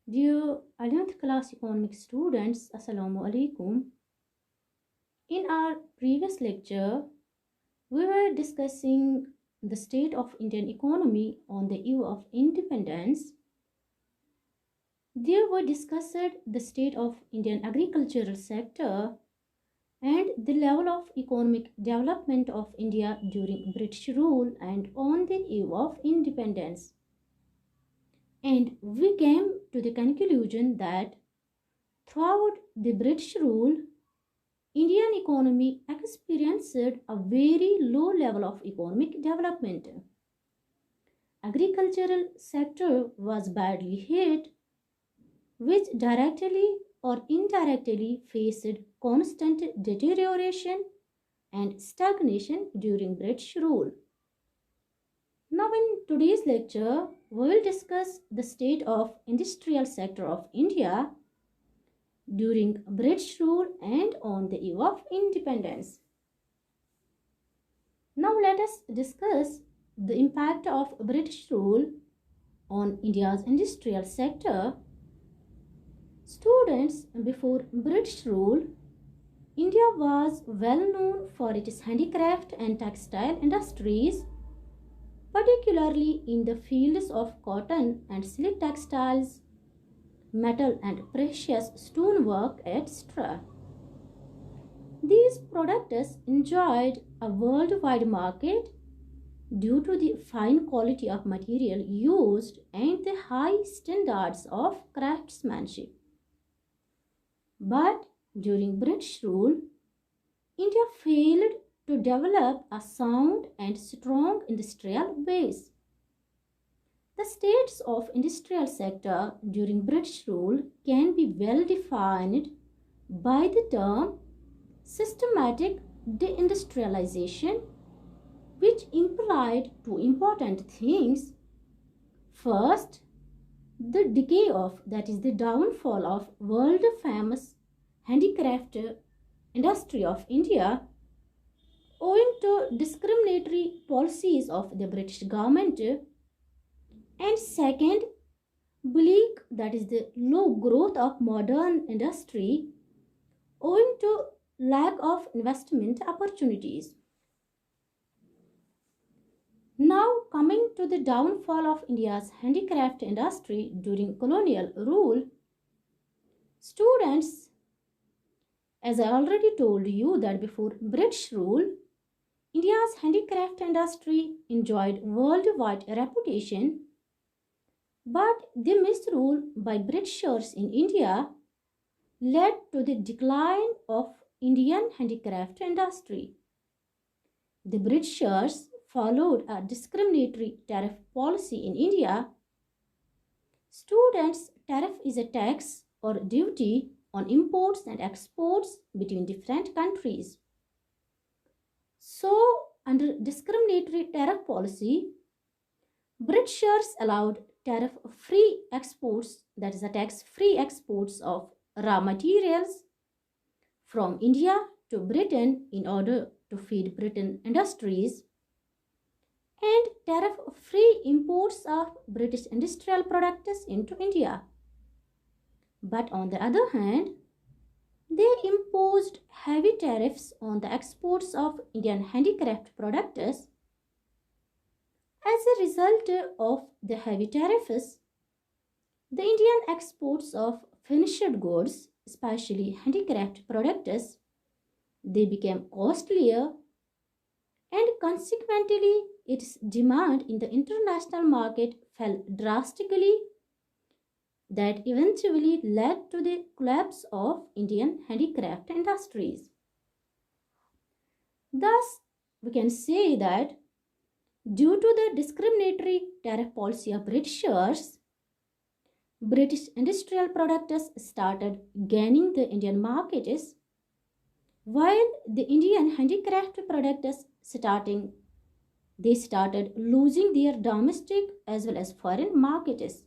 Dear 11th class economics students, Assalamu alaikum. In our previous lecture, we were discussing the state of Indian economy on the eve of independence. There we discussed the state of Indian agricultural sector and the level of economic development of India during British rule and on the eve of independence. And we came to the conclusion that throughout the British rule, Indian economy experienced a very low level of economic development. Agricultural sector was badly hit, which directly or indirectly faced constant deterioration and stagnation during British rule. Now in today's lecture, we will discuss the state of industrial sector of India during British rule and on the eve of independence. Now let us discuss the impact of British rule on India's industrial sector. Students, before British rule, India was well known for its handicraft and textile industries, particularly in the fields of cotton and silk textiles, metal and precious stonework, etc. These products enjoyed a worldwide market due to the fine quality of material used and the high standards of craftsmanship. But during British rule, India failed to develop a sound and strong industrial base. The states of industrial sector during British rule can be well defined by the term systematic deindustrialization, which implied two important things. First, the decay of, that is the downfall of, world famous handicraft industry of India owing to discriminatory policies of the British government, and second, bleak, that is the low growth of modern industry owing to lack of investment opportunities. Now coming to the downfall of India's handicraft industry during colonial rule, students, as I already told you that before British rule, India's handicraft industry enjoyed worldwide reputation, but the misrule by Britishers in India led to the decline of Indian handicraft industry. The Britishers followed a discriminatory tariff policy in India. Students, tariff is a tax or duty on imports and exports between different countries. So, under discriminatory tariff policy, Britishers allowed tariff-free exports, that is, a tax-free exports of raw materials from India to Britain in order to feed Britain industries, and tariff-free imports of British industrial products into India. But on the other hand, they imposed heavy tariffs on the exports of Indian handicraft products. As a result of the heavy tariffs, the Indian exports of finished goods, especially handicraft products, they became costlier, and consequently its demand in the international market fell drastically. That eventually led to the collapse of Indian handicraft industries. Thus, we can say that due to the discriminatory tariff policy of Britishers, British industrial products started gaining the Indian markets, while the Indian handicraft products started losing their domestic as well as foreign markets.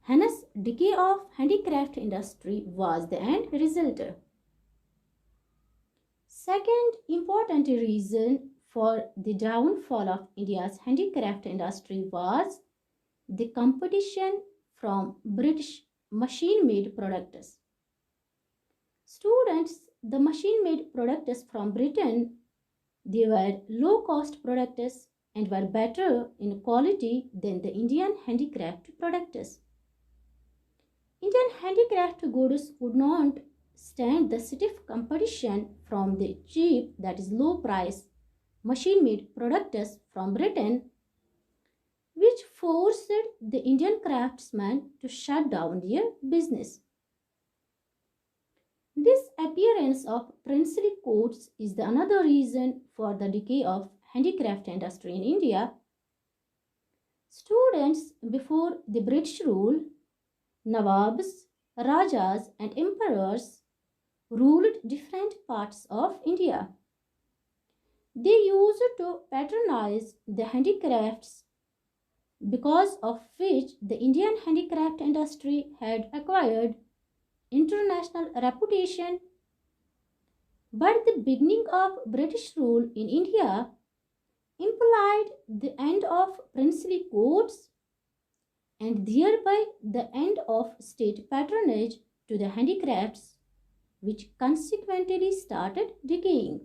Hence, decay of handicraft industry was the end result. Second important reason for the downfall of India's handicraft industry was the competition from British machine-made products. Students, the machine-made products from Britain, they were low-cost products and were better in quality than the Indian handicraft products. Indian handicraft goods could not stand the stiff competition from the cheap, that is low price, machine-made products from Britain, which forced the Indian craftsmen to shut down their business. This appearance of princely courts is the another reason for the decay of handicraft industry in India. Students, before the British rule, Nawabs, Rajas and emperors ruled different parts of India. They used to patronize the handicrafts, because of which the Indian handicraft industry had acquired international reputation. But the beginning of British rule in India implied the end of princely courts and thereby the end of state patronage to the handicrafts, which consequently started decaying.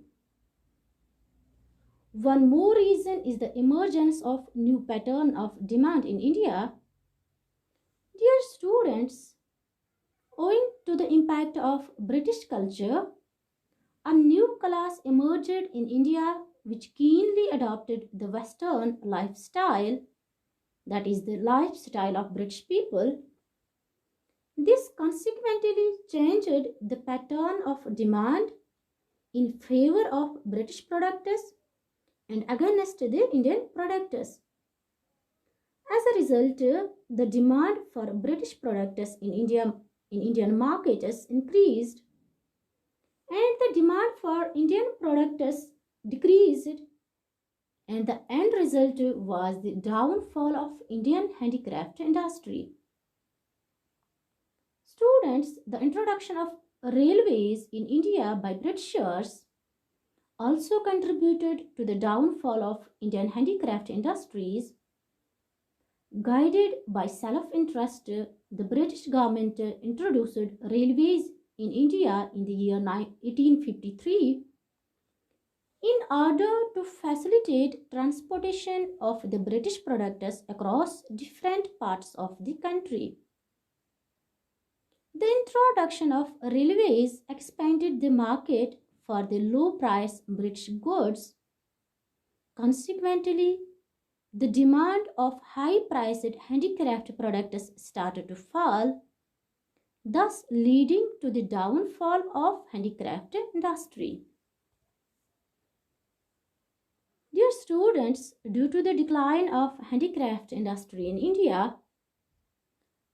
One more reason is the emergence of new pattern of demand in India. Dear students, owing to the impact of British culture, a new class emerged in India which keenly adopted the Western lifestyle, that is the lifestyle of British people. This consequently changed the pattern of demand in favor of British products and against the Indian products. As a result, the demand for British products in Indian markets increased and the demand for Indian products decreased, and the end result was the downfall of Indian handicraft industry. Students, the introduction of railways in India by Britishers also contributed to the downfall of Indian handicraft industries. Guided by self-interest, the British government introduced railways in India in the year 1853 in order to facilitate transportation of the British products across different parts of the country. The introduction of railways expanded the market for the low-price British goods. Consequently, the demand of high-priced handicraft products started to fall, thus leading to the downfall of handicraft industry. Dear students, due to the decline of handicraft industry in India,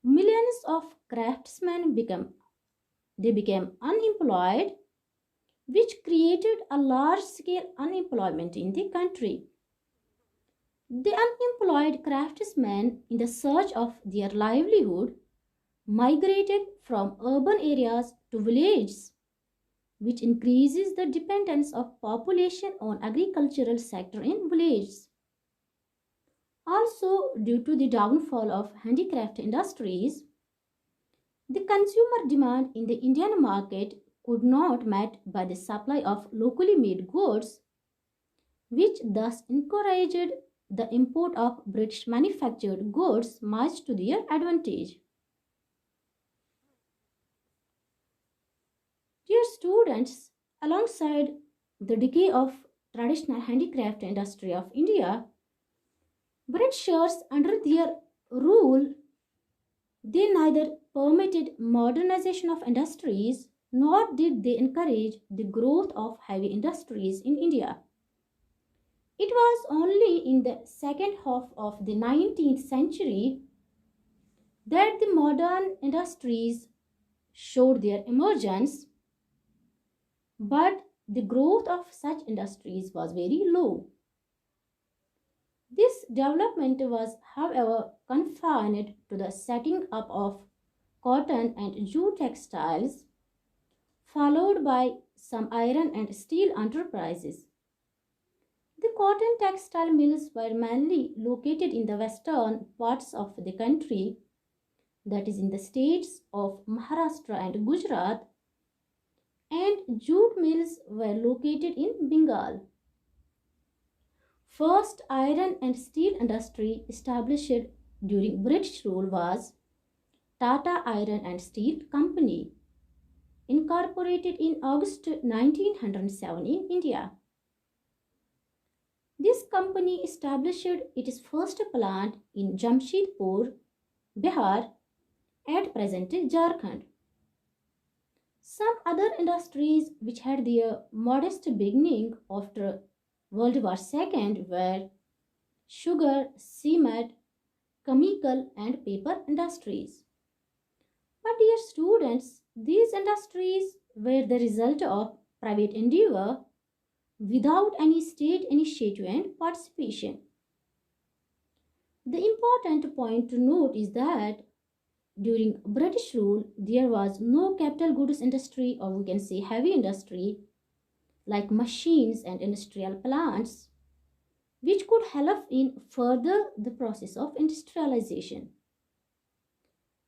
millions of craftsmen became unemployed, which created a large-scale unemployment in the country. The unemployed craftsmen, in the search of their livelihood, migrated from urban areas to villages, which increases the dependence of population on agricultural sector in villages. Also, due to the downfall of handicraft industries, the consumer demand in the Indian market could not met by the supply of locally made goods, which thus encouraged the import of British manufactured goods much to their advantage. Dear students, alongside the decay of traditional handicraft industry of India, Britishers under their rule, they neither permitted modernization of industries nor did they encourage the growth of heavy industries in India. It was only in the second half of the 19th century that the modern industries showed their emergence, but the growth of such industries was very low. This development was, however, confined to the setting up of cotton and jute textiles, followed by some iron and steel enterprises. The cotton textile mills were mainly located in the western parts of the country, that is in the states of Maharashtra and Gujarat, and jute mills were located in Bengal. First iron and steel industry established during British rule was Tata Iron and Steel Company, incorporated in August 1907 in India. This company established its first plant in Jamshedpur, Bihar, at present Jharkhand. Some other industries which had their modest beginning after World War II were sugar, cement, chemical, and paper industries. But dear students, these industries were the result of private endeavor without any state initiative and participation. The important point to note is that during British rule, there was no capital goods industry, or we can say heavy industry, like machines and industrial plants, which could help in further the process of industrialization.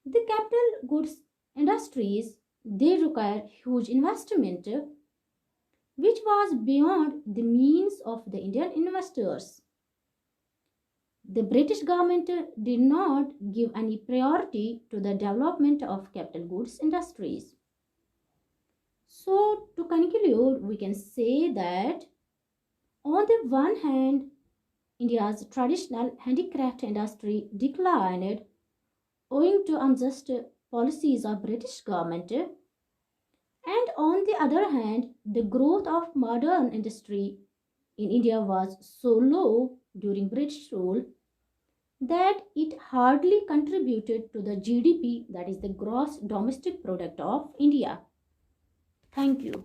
The capital goods industries, they require huge investment, which was beyond the means of the Indian investors. The British government did not give any priority to the development of capital goods industries. So, to conclude, we can say that on the one hand, India's traditional handicraft industry declined owing to unjust policies of British government, and on the other hand, the growth of modern industry in India was so low during British rule that it hardly contributed to the GDP, that is the gross domestic product of India. Thank you.